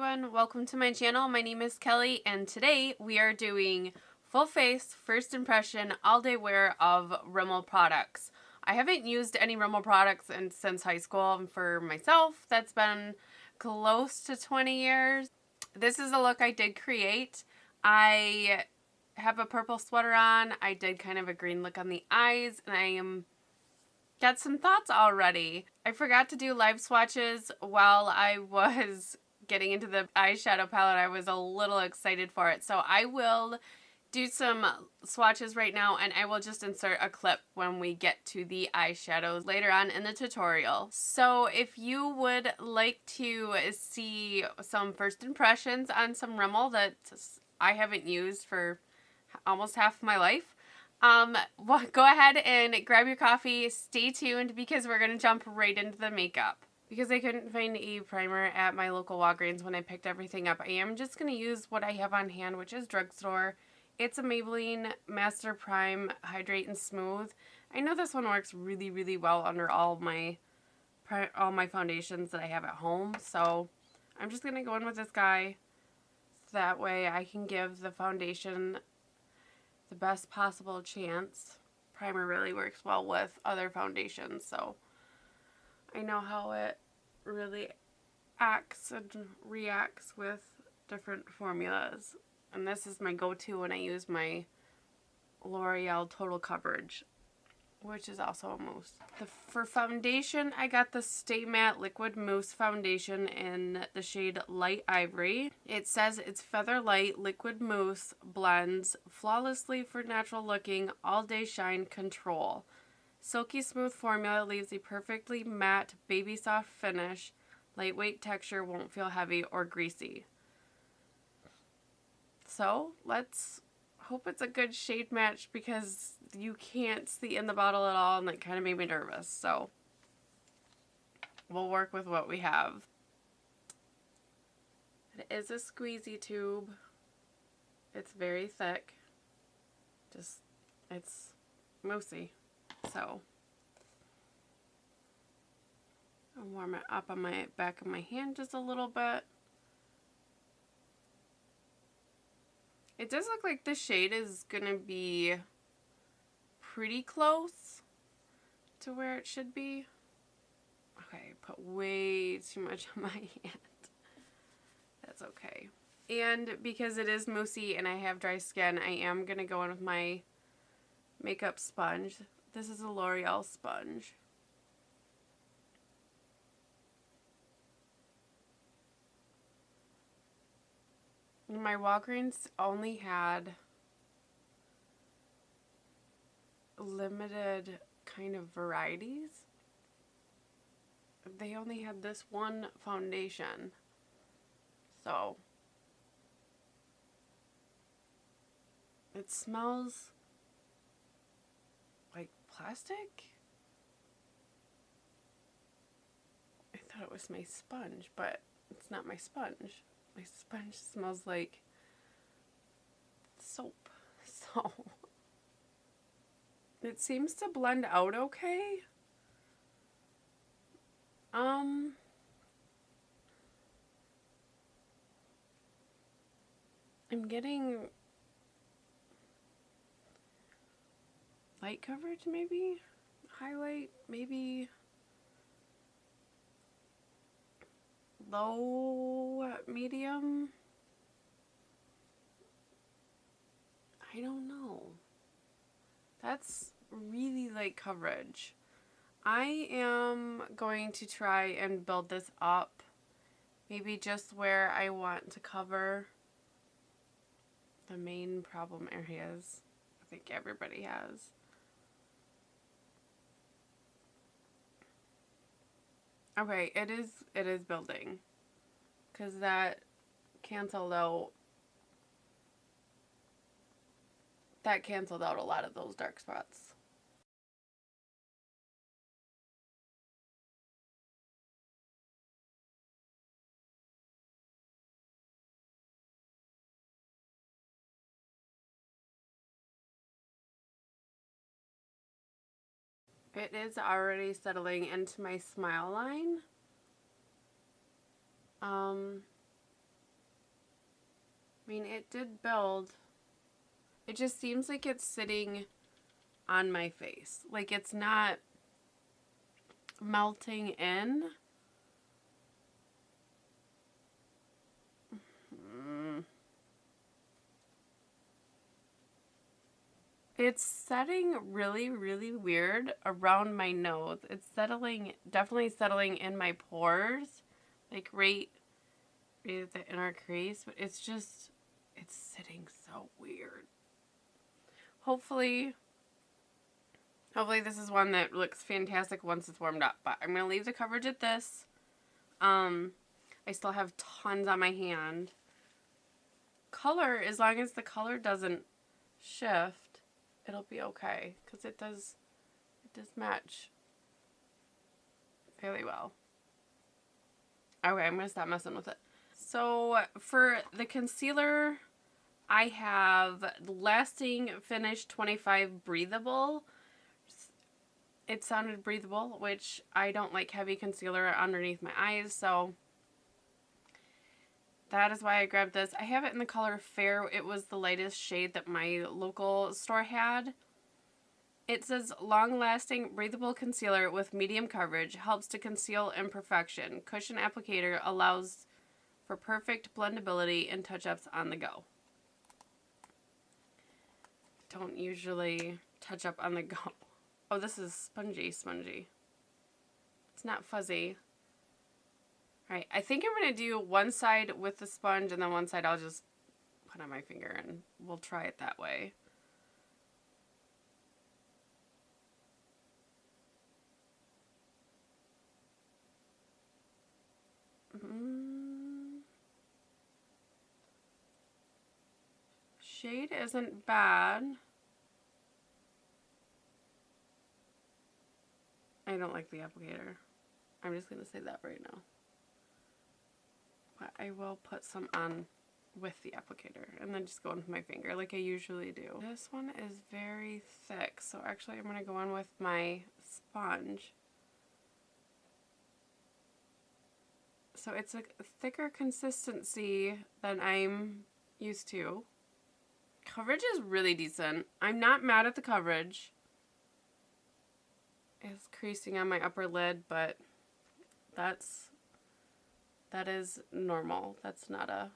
everyone, welcome to my channel. My name is Kelly and today we are doing full face first impression all day wear of Rimmel products. I haven't used any Rimmel products since high school for myself. That's been close to 20 years. This is a look I did create. I have a purple sweater on. I did kind of a green look on the eyes and I got some thoughts already. I forgot to do live swatches while I was getting into the eyeshadow palette. I was a little excited for it. So I will do some swatches right now and I will just insert a clip when we get to the eyeshadows later on in the tutorial. So if you would like to see some first impressions on some Rimmel that I haven't used for almost half my life, well, go ahead and grab your coffee, stay tuned because we're going to jump right into the makeup. Because I couldn't find a primer at my local Walgreens when I picked everything up, I am just going to use what I have on hand, which is drugstore. It's a Maybelline Master Prime Hydrate and Smooth. I know this one works really, really well under all my foundations that I have at home, so I'm just going to go in with this guy. So that way I can give the foundation the best possible chance. Primer really works well with other foundations, so I know how it really acts and reacts with different formulas. And this is my go-to when I use my L'Oreal Total Coverage, which is also a mousse. For foundation, I got the Stay Matte Liquid Mousse Foundation in the shade Light Ivory. It says it's feather light liquid mousse, blends flawlessly for natural looking, all day shine control. Silky smooth formula leaves a perfectly matte, baby soft finish. Lightweight texture, won't feel heavy or greasy. So let's hope it's a good shade match because you can't see in the bottle at all and that kind of made me nervous. So we'll work with what we have. It is a squeezy tube. It's very thick. It's moussey. So I'll warm it up on my back of my hand just a little bit. It does look like the shade is going to be pretty close to where it should be. Okay, I put way too much on my hand. That's okay. And because it is moussey and I have dry skin, I am going to go in with my makeup sponge. This is a L'Oreal sponge. My Walgreens only had limited kind of varieties. They only had this one foundation. So it smells like plastic. I thought it was my sponge, but it's not my sponge. My sponge smells like soap, so it seems to blend out okay. I'm getting light coverage, maybe highlight, maybe low, medium. I don't know. That's really light coverage. I am going to try and build this up, maybe just where I want to cover the main problem areas I think everybody has. Okay, it is building, because that canceled out a lot of those dark spots. It is already settling into my smile line. I mean, it did build. It just seems like it's sitting on my face. Like it's not melting in. It's setting really, really weird around my nose. It's settling, definitely settling in my pores, like right at the inner crease, but it's just, it's sitting so weird. Hopefully this is one that looks fantastic once it's warmed up, but I'm going to leave the coverage at this. I still have tons on my hand. Color, as long as the color doesn't shift, it'll be okay, because it does match fairly well. Okay, I'm going to stop messing with it. So for the concealer, I have Lasting Finish 25 Breathable. It sounded breathable, which I don't like heavy concealer underneath my eyes, so that is why I grabbed this. I have it in the color Fair. It was the lightest shade that my local store had. It says, long-lasting, breathable concealer with medium coverage, helps to conceal imperfection. Cushion applicator allows for perfect blendability and touch-ups on the go. Don't usually touch up on the go. Oh, this is spongy. It's not fuzzy. Alright, I think I'm going to do one side with the sponge and then one side I'll just put on my finger and we'll try it that way. Shade isn't bad. I don't like the applicator. I'm just going to say that right now. But I will put some on with the applicator and then just go in with my finger like I usually do. This one is very thick, so actually I'm going to go in with my sponge. So it's a thicker consistency than I'm used to. Coverage is really decent. I'm not mad at the coverage. It's creasing on my upper lid, but that is normal. That's not a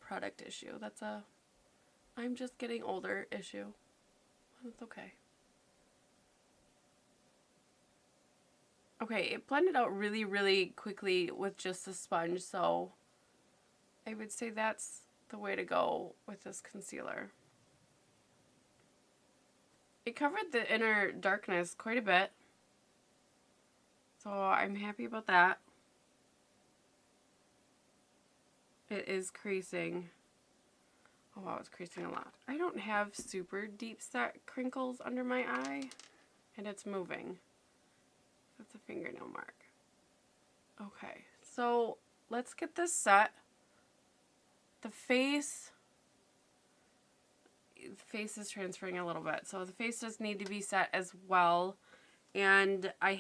product issue. That's a I'm just getting older issue. That's okay. Okay, it blended out really, really quickly with just the sponge, so I would say that's the way to go with this concealer. It covered the inner darkness quite a bit, so I'm happy about that. It is creasing. Oh wow, it's creasing a lot. I don't have super deep set crinkles under my eye, and it's moving. That's a fingernail mark. Okay, so let's get this set. The face is transferring a little bit, so the face does need to be set as well. And I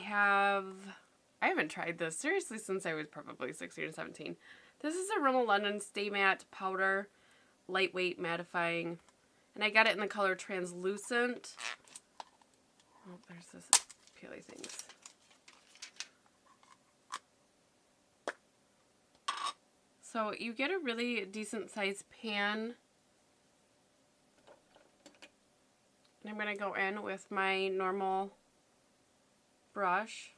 haven't tried this seriously since I was probably 16 or 17. This is a Rimmel London Stay Matte Powder, lightweight mattifying, and I got it in the color Translucent. Oh, there's this peely things. So you get a really decent sized pan. And I'm going to go in with my normal brush.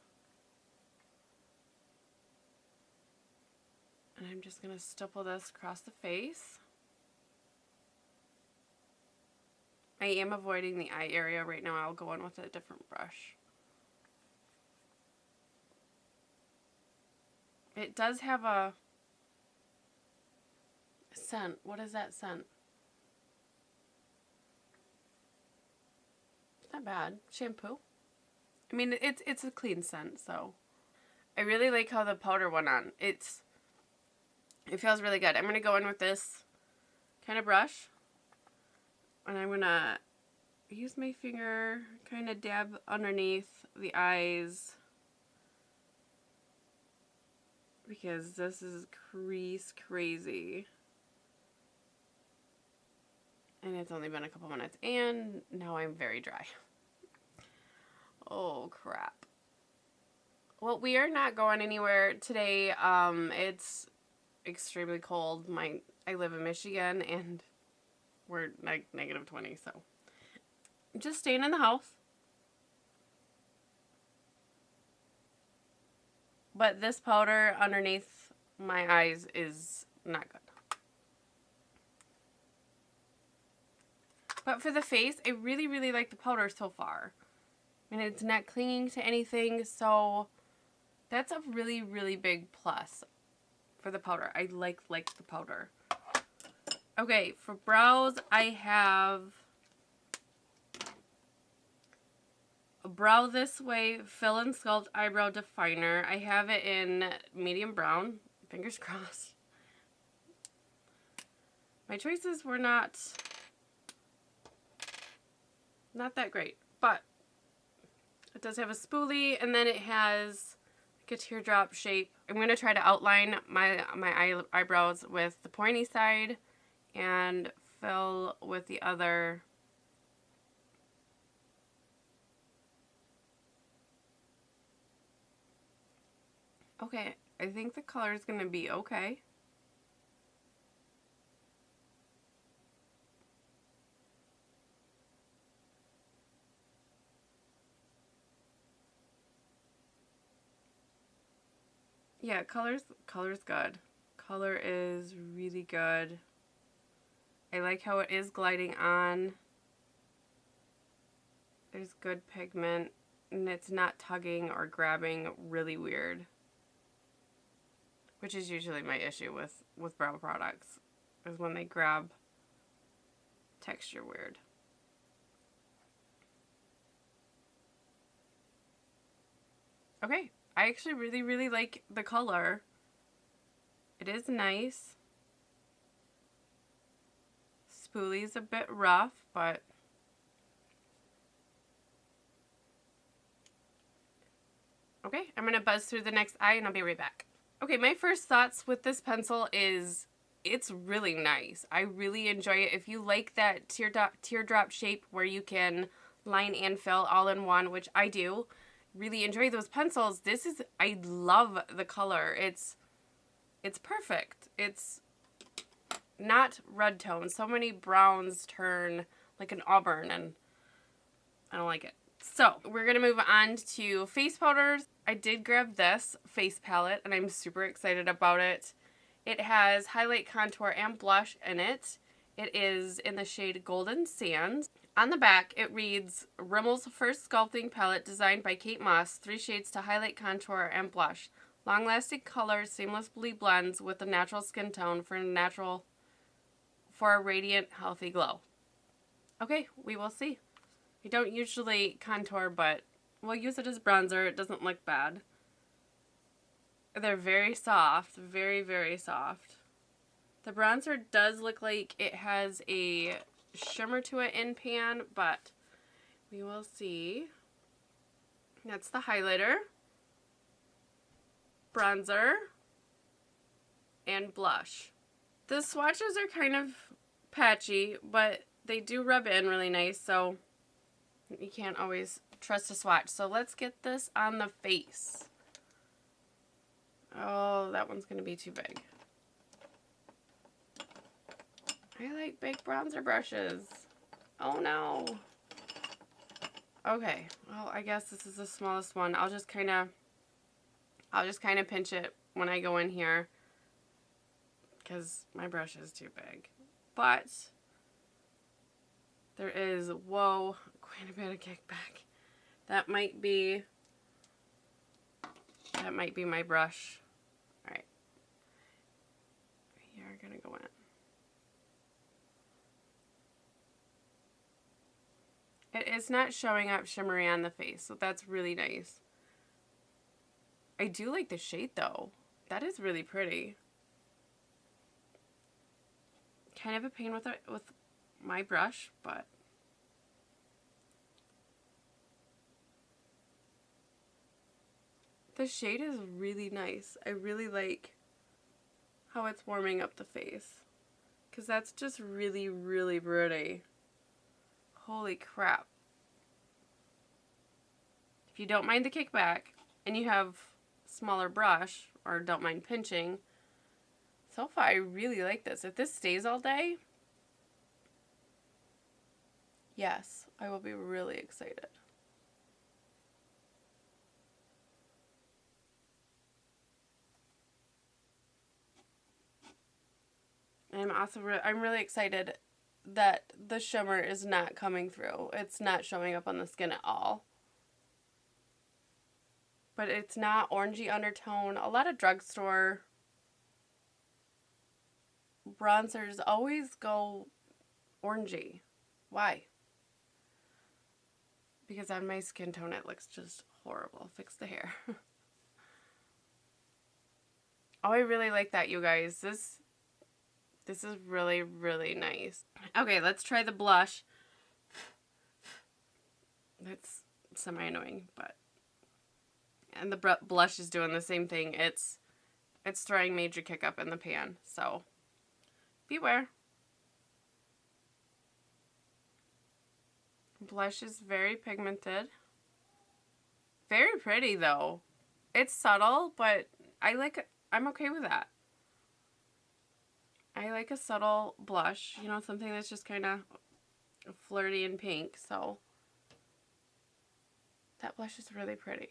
And I'm just going to stipple this across the face. I am avoiding the eye area right now. I'll go in with a different brush. It does have a scent. What is that scent? It's not bad. Shampoo. I mean, it's a clean scent, so. I really like how the powder went on. It feels really good. I'm going to go in with this kind of brush. And I'm going to use my finger, kind of dab underneath the eyes. Because this is crease crazy. And it's only been a couple minutes. And now I'm very dry. Oh, crap. Well, we are not going anywhere today. It's extremely cold. I live in Michigan, and we're like -20, so I'm just staying in the house. But this powder underneath my eyes is not good. But for the face, I really, really like the powder so far. And it's not clinging to anything, so that's a really, really big plus for the powder. I like the powder. Okay, for brows, I have a Brow This Way Fill and Sculpt Eyebrow Definer. I have it in medium brown. Fingers crossed. My choices were not that great, but it does have a spoolie, and then it has like a teardrop shape. I'm going to try to outline my eyebrows with the pointy side and fill with the other. Okay, I think the color is going to be okay. Yeah, color's good. Color is really good. I like how it is gliding on. There's good pigment, and it's not tugging or grabbing really weird, which is usually my issue with brow products, is when they grab texture weird. Okay, I actually really, really like the color. It is nice. Spoolie's a bit rough, but okay, I'm going to buzz through the next eye and I'll be right back. Okay, my first thoughts with this pencil is it's really nice. I really enjoy it. If you like that teardrop shape where you can line and fill all in one, which I do, really enjoy those pencils. I love the color. It's perfect. It's not red tone. So many browns turn like an auburn, and I don't like it. So we're going to move on to face powders. I did grab this face palette, and I'm super excited about it. It has highlight, contour, and blush in it. It is in the shade Golden Sands. On the back, it reads, Rimmel's first sculpting palette designed by Kate Moss, 3 shades to highlight, contour, and blush. Long-lasting color seamlessly blends with the natural skin tone for a radiant, healthy glow. Okay, we will see. I don't usually contour, but we'll use it as bronzer. It doesn't look bad. They're very soft, very, very soft. The bronzer does look like it has a shimmer to it in pan, but we will see. That's the highlighter, bronzer, and blush. The swatches are kind of patchy, but they do rub in really nice, so you can't always trust a swatch. So let's get this on the face. Oh, that one's going to be too big. I like big bronzer brushes. Oh no. Okay, well, I guess this is the smallest one. I'll just kind of pinch it when I go in here because my brush is too big. But there is, whoa, quite a bit of kickback. That might be my brush. All right. You're gonna go in. It is not showing up shimmery on the face, so that's really nice. I do like the shade though. That is really pretty. Kind of a pain with my brush, but the shade is really nice. I really like how it's warming up the face. because that's just really, really pretty. Holy crap. If you don't mind the kickback and you have a smaller brush or don't mind pinching, so far I really like this. If this stays all day, yes, I will be really excited. I'm really excited that the shimmer is not coming through. It's not showing up on the skin at all. But it's not orangey undertone. A lot of drugstore bronzers always go orangey. Why? Because on my skin tone it looks just horrible. Fix the hair. Oh, I really like that, you guys. This is really, really nice. Okay, let's try the blush. It's semi-annoying, but... And the blush is doing the same thing. It's throwing major kick up in the pan, so beware. Blush is very pigmented. Very pretty, though. It's subtle, but I'm okay with that. I like a subtle blush, you know, something that's just kind of flirty and pink, so that blush is really pretty.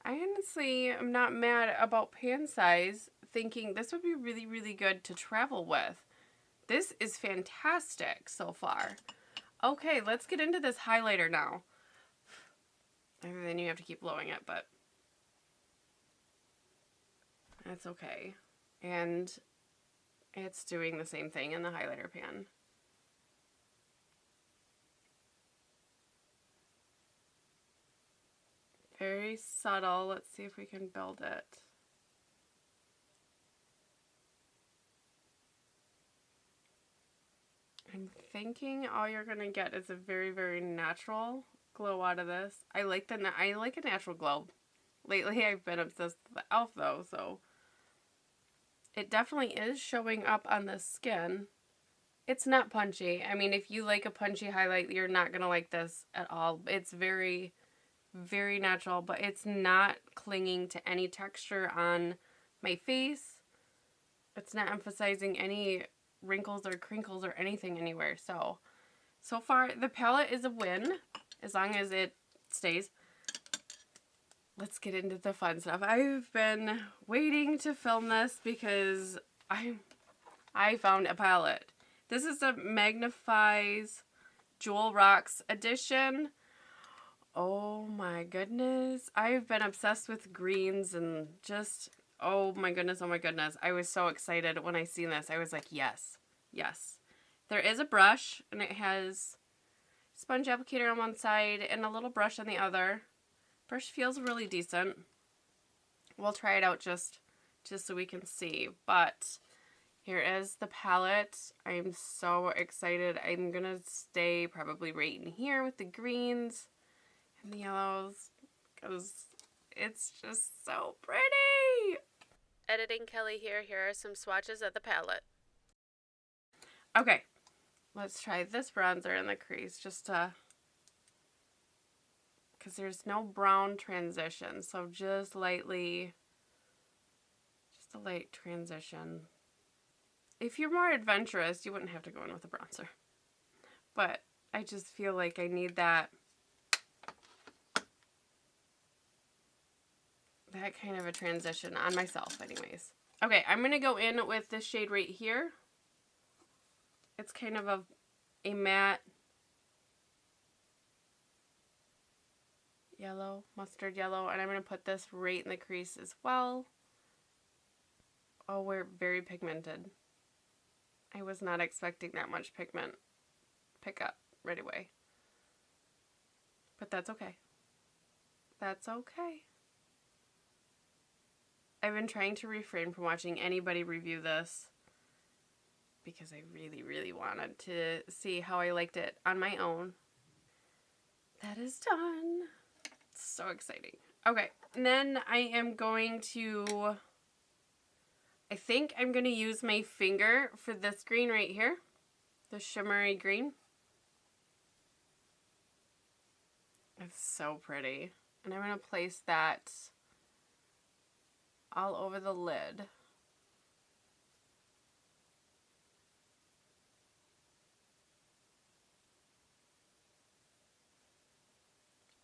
I honestly am not mad about pan size, thinking this would be really, really good to travel with. This is fantastic so far. Okay, let's get into this highlighter now. And then you have to keep blowing it, but that's okay. And it's doing the same thing in the highlighter pan. Very subtle. Let's see if we can build it. I'm thinking all you're going to get is a very, very natural glow out of this. I like a natural glow. Lately I've been obsessed with the e.l.f. though, so it definitely is showing up on the skin. It's not punchy. I mean, if you like a punchy highlight, you're not going to like this at all. It's very, very natural, but it's not clinging to any texture on my face. It's not emphasizing any wrinkles or crinkles or anything anywhere. So far, the palette is a win, as long as it stays. Let's get into the fun stuff. I've been waiting to film this because I found a palette. This is a Magnif'eyes Jewel Rocks edition. Oh my goodness. I've been obsessed with greens and just, oh my goodness, oh my goodness. I was so excited when I seen this. I was like, yes, yes. There is a brush, and it has sponge applicator on one side and a little brush on the other. Brush feels really decent. We'll try it out just so we can see. But here is the palette. I'm so excited. I'm going to stay probably right in here with the greens and the yellows because it's just so pretty. Editing Kelly here. Here are some swatches of the palette. Okay, let's try this bronzer in the crease just to... because there's no brown transition, so just lightly, just a light transition. If you're more adventurous, you wouldn't have to go in with a bronzer. But I just feel like I need that kind of a transition on myself anyways. Okay, I'm going to go in with this shade right here. It's kind of a matte yellow, mustard yellow, and I'm going to put this right in the crease as well. Oh, we're very pigmented. I was not expecting that much pigment pick up right away. But that's okay. That's okay. I've been trying to refrain from watching anybody review this because I really, really wanted to see how I liked it on my own. That is done. So exciting. Okay, and then I am going to I think I'm going to use my finger for this green right here. The shimmery green. It's so pretty. And I'm going to place that all over the lid.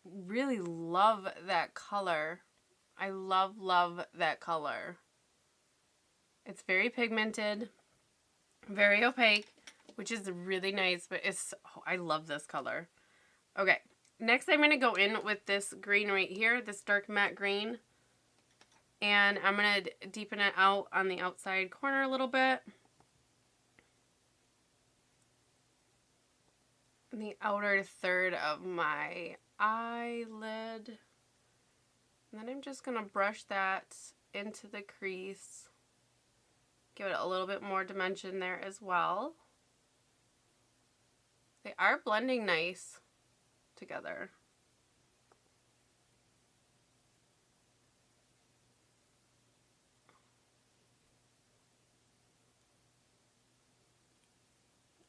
Really love that color. I love that color. It's very pigmented, very opaque, which is really nice, but I love this color. Okay, next I'm going to go in with this green right here, this dark matte green. And I'm going to deepen it out on the outside corner a little bit. And the outer third of my eyelid. And then I'm just going to brush that into the crease. Give it a little bit more dimension there as well. They are blending nice together.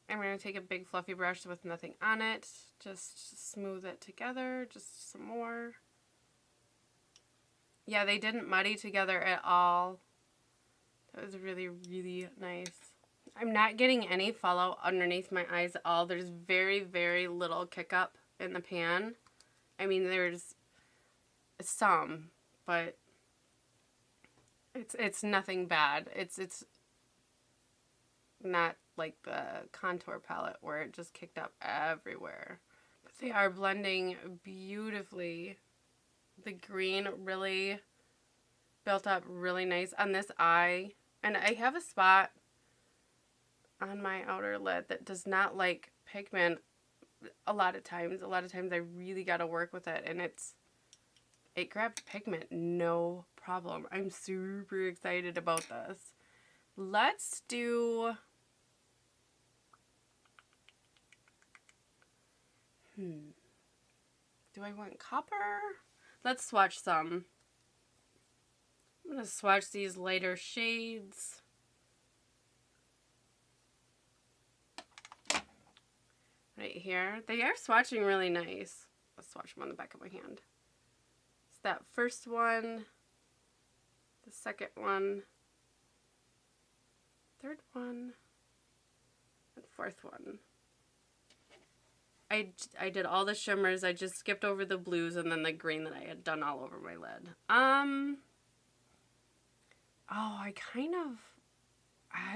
I'm going to take a big fluffy brush with nothing on it. Just smooth it together. Just some more. Yeah, they didn't muddy together at all. That was really, really nice. I'm not getting any fallout underneath my eyes at all. There's very, very little kick up in the pan. I mean, there's some, but it's nothing bad. It's not like the contour palette where it just kicked up everywhere. But they are blending beautifully. The green really built up really nice on this eye. And I have a spot on my outer lid that does not like pigment a lot of times. A lot of times I really got to work with it, and it grabbed pigment no problem. I'm super excited about this. Let's do... Do I want copper? Let's swatch some. I'm going to swatch these lighter shades. Right here. They are swatching really nice. Let's swatch them on the back of my hand. It's that first one, the second one, third one, and fourth one. I did all the shimmers. I just skipped over the blues and then the green that I had done all over my lid. Oh, I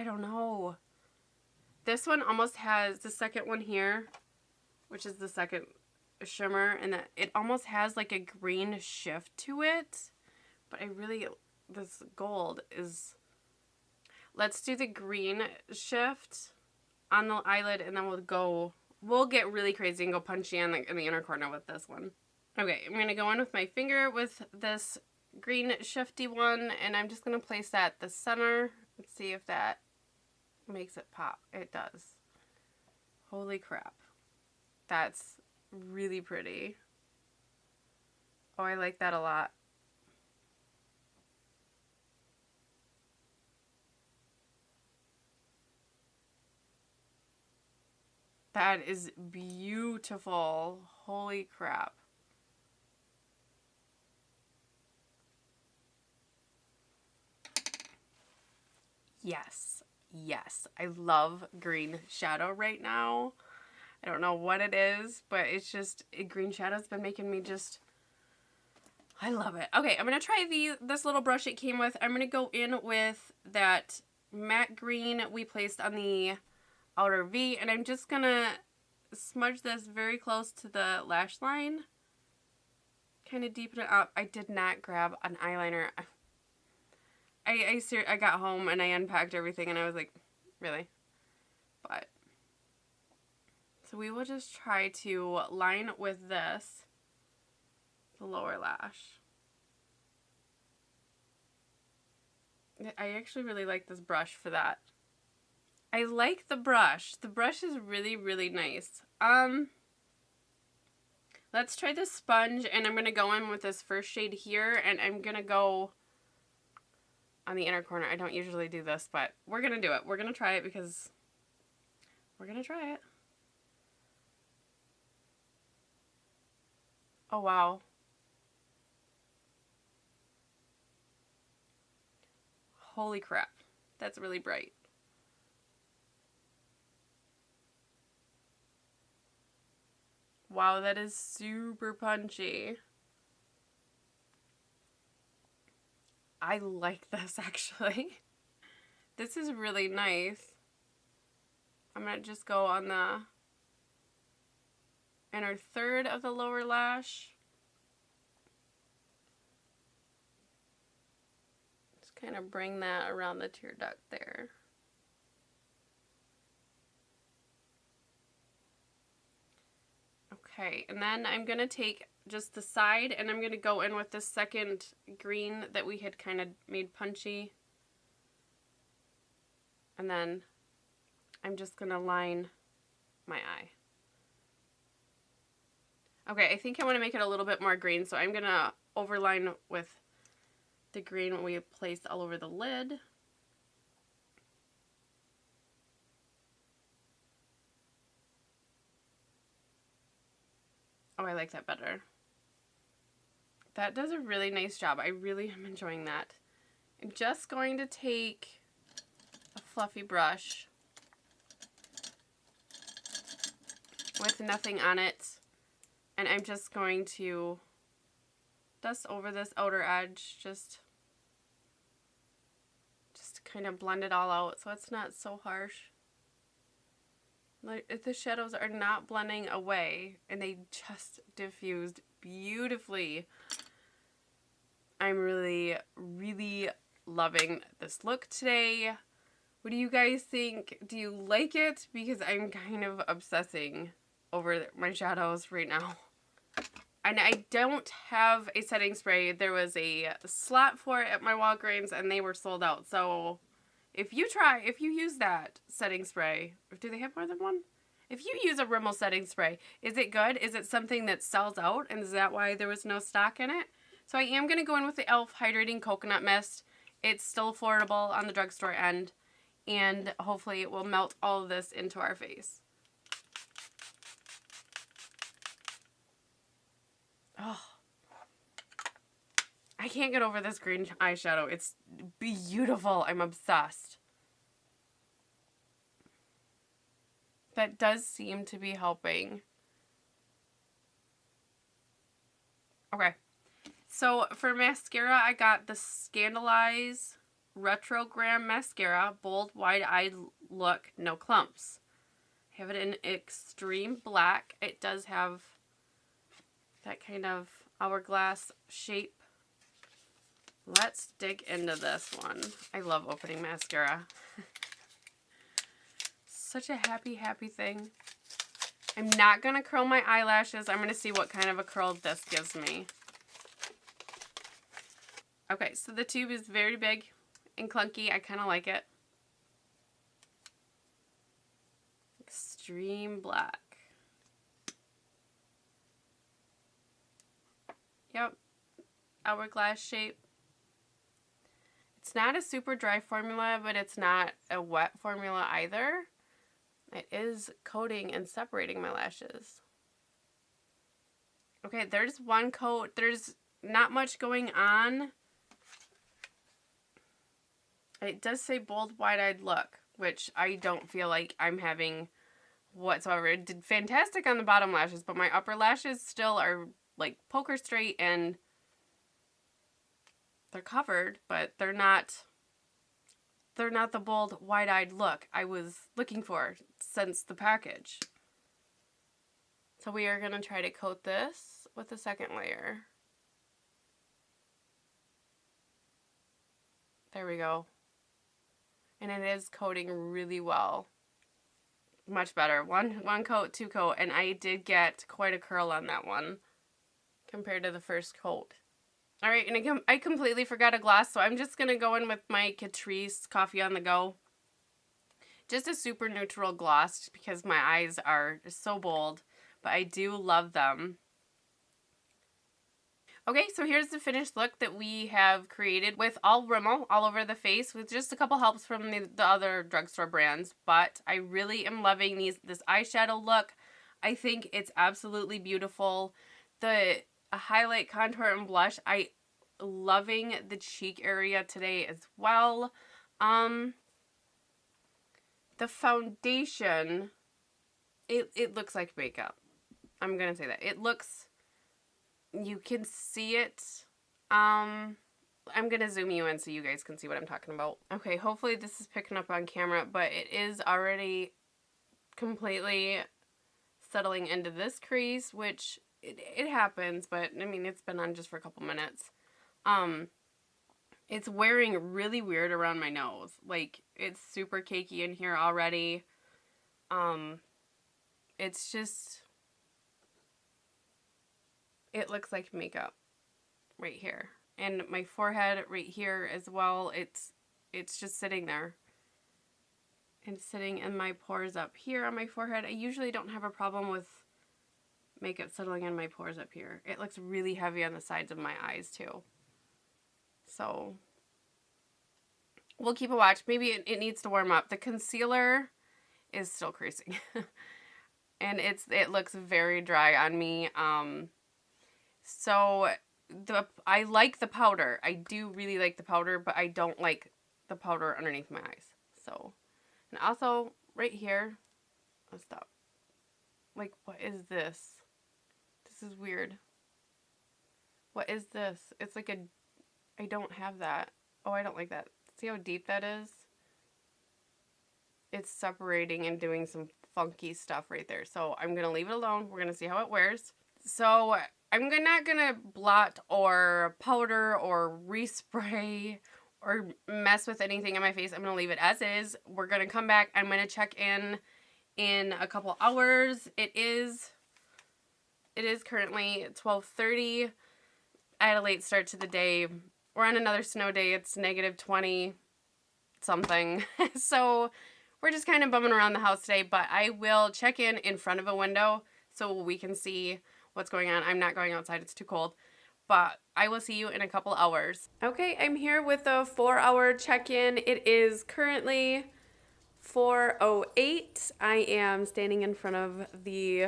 don't know. This one almost has the second one here, which is the second shimmer, and that it almost has like a green shift to it. But this gold is... Let's do the green shift on the eyelid, and then we'll get really crazy and go punchy in the inner corner with this one. Okay, I'm going to go in with my finger with this green shifty one, and I'm just going to place that at the center. Let's see if that makes it pop. It does. Holy crap. That's really pretty. Oh, I like that a lot. That is beautiful. Holy crap. Yes. Yes. I love green shadow right now. I don't know what it is, but it's just, green shadow's been making me just, I love it. Okay, I'm going to try this little brush it came with. I'm going to go in with that matte green we placed on the outer V, and I'm just going to smudge this very close to the lash line. Kind of deepen it up. I did not grab an eyeliner. I got home and I unpacked everything and I was like, really? But, so we will just try to line with this, the lower lash. I actually really like this brush for that. I like the brush. The brush is really, really nice. Let's try the sponge, and I'm going to go in with this first shade here, and I'm going to go on the inner corner. I don't usually do this, but we're going to do it. We're going to try it because we're going to try it. Oh, wow. Holy crap. That's really bright. Wow, that is super punchy. I like this actually. This is really nice. I'm going to just go on the inner third of the lower lash. Just kind of bring that around the tear duct there. Okay, and then I'm going to take just the side and I'm going to go in with the second green that we had kind of made punchy. And then I'm just going to line my eye. Okay, I think I want to make it a little bit more green, so I'm going to overline with the green we placed all over the lid. Oh, I like that better. That does a really nice job. I really am enjoying that. I'm just going to take a fluffy brush with nothing on it, and I'm just going to dust over this outer edge, just kind of blend it all out so it's not so harsh. Like, the shadows are not blending away, and they just diffused beautifully. I'm really, really loving this look today. What do you guys think? Do you like it? Because I'm kind of obsessing over my shadows right now. And I don't have a setting spray. There was a slot for it at my Walgreens, and they were sold out. So if you use that setting spray, do they have more than one? If you use a Rimmel setting spray, is it good? Is it something that sells out? And is that why there was no stock in it? So I am going to go in with the e.l.f. Hydrating Coconut Mist. It's still affordable on the drugstore end. And hopefully it will melt all of this into our face. Oh, I can't get over this green eyeshadow. It's beautiful. I'm obsessed. That does seem to be helping. Okay. So for mascara, I got the Scandalize Retrogram Mascara. Bold, wide-eyed look, no clumps. I have it in extreme black. It does have that kind of hourglass shape. Let's dig into this one. I love opening mascara. Such a happy, happy thing. I'm not going to curl my eyelashes. I'm going to see what kind of a curl this gives me. Okay, so the tube is very big and clunky. I kind of like it. Extreme black. Yep. Hourglass shape. It's not a super dry formula, but it's not a wet formula either. It is coating and separating my lashes. Okay, there's one coat. There's not much going on. It does say bold, wide-eyed look, which I don't feel like I'm having whatsoever. It did fantastic on the bottom lashes, but my upper lashes still are like poker straight and they're covered, but they're not the bold, wide-eyed look I was looking for since the package. So we are going to try to coat this with the second layer. There we go. And it is coating really well. Much better. One coat, two coat, and I did get quite a curl on that one compared to the first coat. Alright, and I completely forgot a gloss, so I'm just going to go in with my Catrice Coffee on the Go. Just a super neutral gloss because my eyes are so bold, but I do love them. Okay, so here's the finished look that we have created with all Rimmel all over the face with just a couple helps from the other drugstore brands. But I really am loving this eyeshadow look. I think it's absolutely beautiful. The highlight, contour, and blush, I loving the cheek area today as well. The foundation, it looks like makeup. I'm going to say that. It looks... You can see it. I'm going to zoom you in so you guys can see what I'm talking about. Okay, hopefully this is picking up on camera, but it is already completely settling into this crease, which it happens, but I mean, it's been on just for a couple minutes. It's wearing really weird around my nose. Like, it's super cakey in here already. It's just... It looks like makeup right here. And my forehead right here as well. It's just sitting there. And sitting in my pores up here on my forehead. I usually don't have a problem with makeup settling in my pores up here. It looks really heavy on the sides of my eyes too. So we'll keep a watch. Maybe it needs to warm up. The concealer is still creasing. And it looks very dry on me. So I like the powder. I do really like the powder, but I don't like the powder underneath my eyes. So, and also right here, let's stop. Like, what is this? This is weird. What is this? It's like I don't have that. Oh, I don't like that. See how deep that is? It's separating and doing some funky stuff right there. So I'm going to leave it alone. We're going to see how it wears. So I'm not going to blot or powder or respray or mess with anything on my face. I'm going to leave it as is. We're going to come back. I'm going to check in a couple hours. It is currently 12:30. I had a late start to the day. We're on another snow day. It's -20 something. So we're just kind of bumming around the house today, but I will check in front of a window so we can see what's going on. I'm not going outside. It's too cold. But I will see you in a couple hours. Okay, I'm here with a 4-hour check-in. It is currently 4:08. I am standing in front of the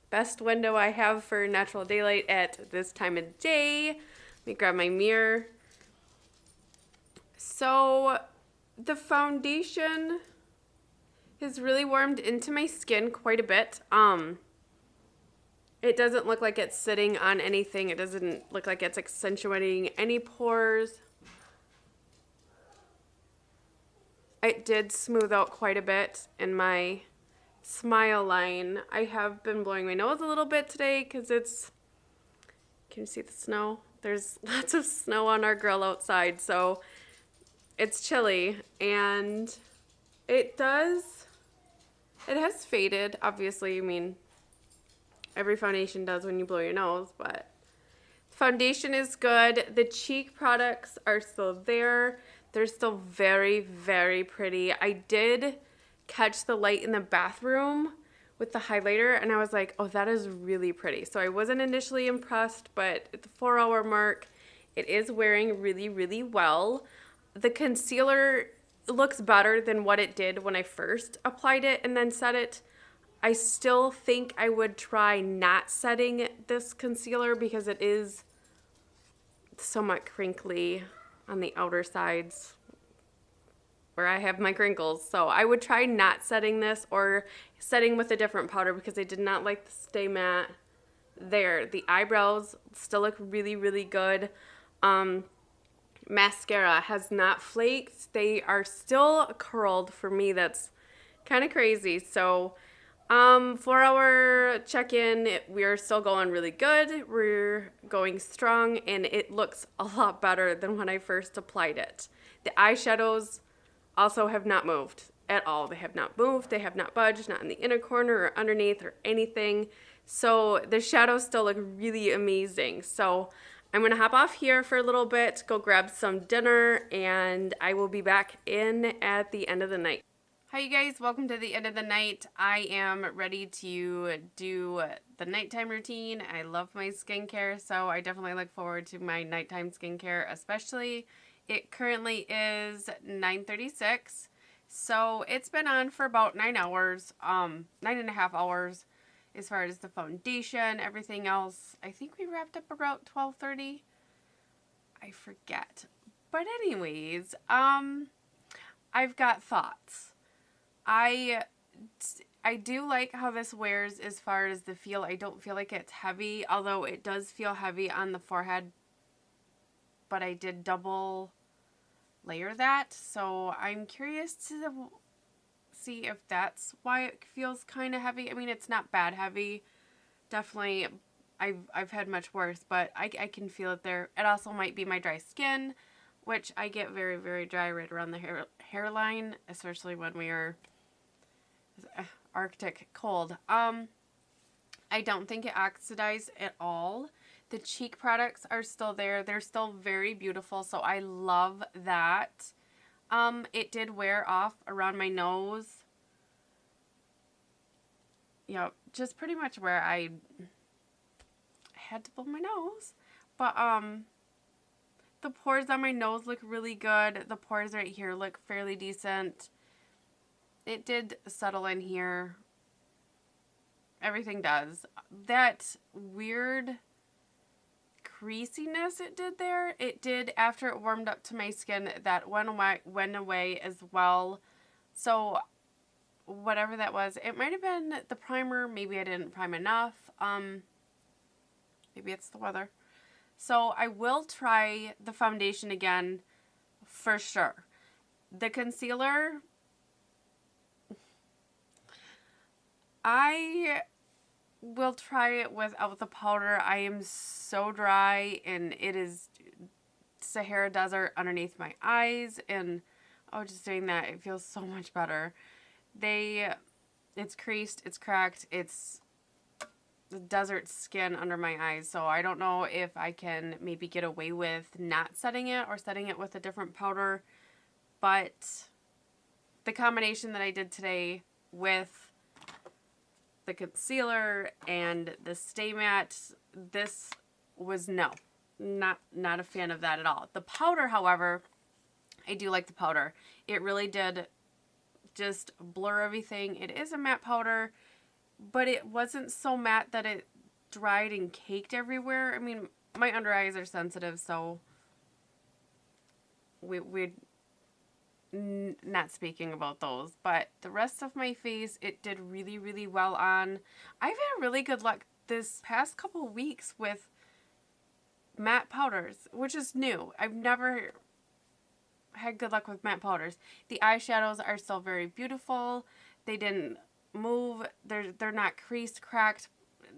best window I have for natural daylight at this time of day. Let me grab my mirror. So the foundation has really warmed into my skin quite a bit. It doesn't look like it's sitting on anything. It doesn't look like it's accentuating any pores. It did smooth out quite a bit in my smile line. I have been blowing my nose a little bit today because can you see the snow? There's lots of snow on our grill outside, so it's chilly, and it has faded, obviously. I mean, every foundation does when you blow your nose, but foundation is good. The cheek products are still there. They're still very, very pretty. I did catch the light in the bathroom with the highlighter, and I was like, oh, that is really pretty. So I wasn't initially impressed, but at the 4-hour mark, it is wearing really, really well. The concealer looks better than what it did when I first applied it and then set it. I still think I would try not setting this concealer because it is somewhat crinkly on the outer sides where I have my crinkles. So I would try not setting this or setting with a different powder because I did not like the Stay Matte there. The eyebrows still look really, really good. Mascara has not flaked. They are still curled for me. That's kind of crazy. So 4-hour check-in, we are still going really good. We're going strong, and it looks a lot better than when I first applied it. The eyeshadows also have not moved at all. They have not moved. They have not budged, not in the inner corner or underneath or anything. So the shadows still look really amazing. So I'm going to hop off here for a little bit, go grab some dinner, and I will be back in at the end of the night. Hi you guys, welcome to the end of the night. I am ready to do the nighttime routine. I love my skincare, so I definitely look forward to my nighttime skincare, especially. It currently is 9:36, so it's been on for about 9 hours, 9.5 hours as far as the foundation, everything else. I think we wrapped up about 12:30. I forget. But anyways, I've got thoughts. I do like how this wears as far as the feel. I don't feel like it's heavy, although it does feel heavy on the forehead. But I did double layer that, so I'm curious to see if that's why it feels kind of heavy. I mean, it's not bad heavy. Definitely, I've had much worse, but I can feel it there. It also might be my dry skin, which I get very, very dry right around the hairline, especially when we are Arctic cold. I don't think it oxidized at all. The cheek products are still there. They're still very beautiful, so I love that. It did wear off around my nose. Yep, just pretty much where I had to blow my nose. But, the pores on my nose look really good. The pores right here look fairly decent. It did settle in here. Everything does. That weird creasiness it did there, it did after it warmed up to my skin. That went away as well. So whatever that was, it might have been the primer. Maybe I didn't prime enough. Maybe it's the weather. So I will try the foundation again for sure. The concealer, I will try it without the powder. I am so dry, and it is Sahara Desert underneath my eyes, and just doing that, it feels so much better. It's creased, it's cracked, it's the desert skin under my eyes, so I don't know if I can maybe get away with not setting it or setting it with a different powder, but the combination that I did today with the concealer and the Stay Matte, this was not a fan of that at all. The powder, however, I do like the powder. It really did just blur everything. It is a matte powder, but it wasn't so matte that it dried and caked everywhere. I mean, my under eyes are sensitive, so we're not speaking about those. But the rest of my face, it did really, really well on. I've had really good luck this past couple weeks with matte powders, which is new. I've never had good luck with matte powders. The eyeshadows are still very beautiful. They didn't move. They're not creased, cracked,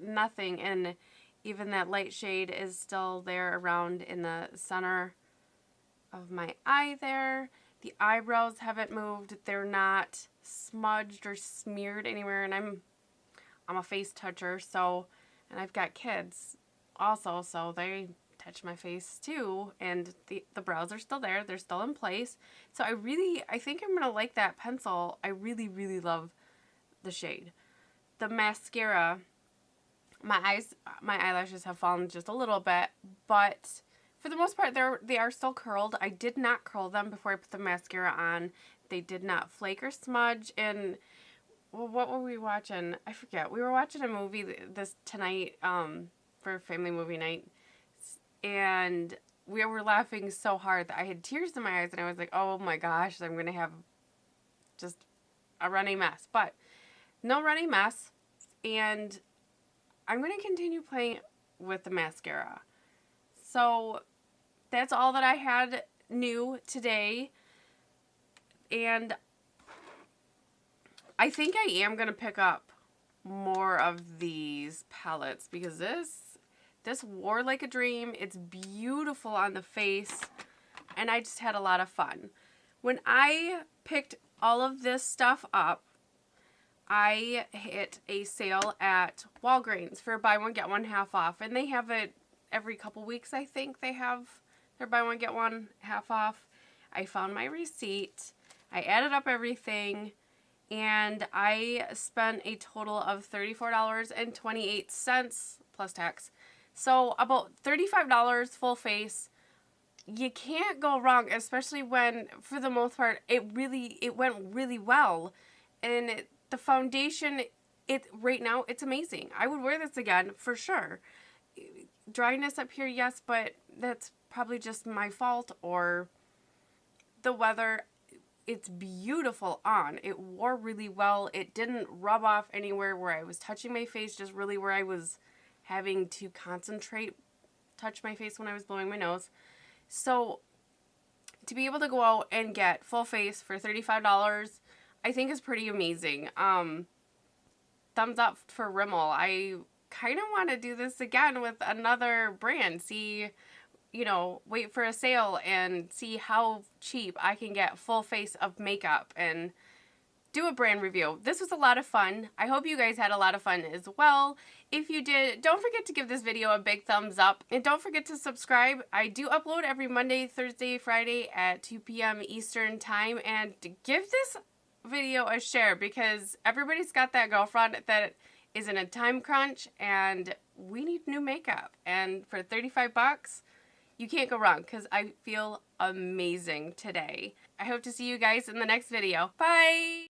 nothing. And even that light shade is still there around in the center of my eye there. The eyebrows haven't moved. They're not smudged or smeared anywhere. And I'm a face toucher, so, and I've got kids also, so they touch my face too. And the brows are still there. They're still in place. So I think I'm going to like that pencil. I really, really love the shade. The mascara, my eyelashes have fallen just a little bit, but for the most part, they are still curled. I did not curl them before I put the mascara on. They did not flake or smudge. And what were we watching? I forget. We were watching a movie this tonight for family movie night, and we were laughing so hard that I had tears in my eyes, and I was like, oh my gosh, I'm going to have just a running mess. But no running mess, and I'm going to continue playing with the mascara. So that's all that I had new today. And I think I am going to pick up more of these palettes because this wore like a dream. It's beautiful on the face, and I just had a lot of fun. When I picked all of this stuff up, I hit a sale at Walgreens for buy one get one half off, and they have it every couple weeks. I think they have their buy one get one half off. I found my receipt. I added up everything, and I spent a total of $34.28 plus tax. So about $35 full face. You can't go wrong, especially when, for the most part, it went really well. And the foundation, right now, it's amazing. I would wear this again for sure. Dryness up here, yes, but that's probably just my fault or the weather. It's beautiful on. It wore really well. It didn't rub off anywhere where I was touching my face, just really where I was having to touch my face when I was blowing my nose. So to be able to go out and get full face for $35, I think is pretty amazing. Thumbs up for Rimmel. I kind of want to do this again with another brand. See, wait for a sale and see how cheap I can get full face of makeup and do a brand review. This was a lot of fun. I hope you guys had a lot of fun as well. If you did, don't forget to give this video a big thumbs up and don't forget to subscribe. I do upload every Monday, Thursday, Friday at 2 p.m. Eastern time, and give this video a share because everybody's got that girlfriend that is in a time crunch and we need new makeup. And for 35 bucks, you can't go wrong because I feel amazing today. I hope to see you guys in the next video. Bye!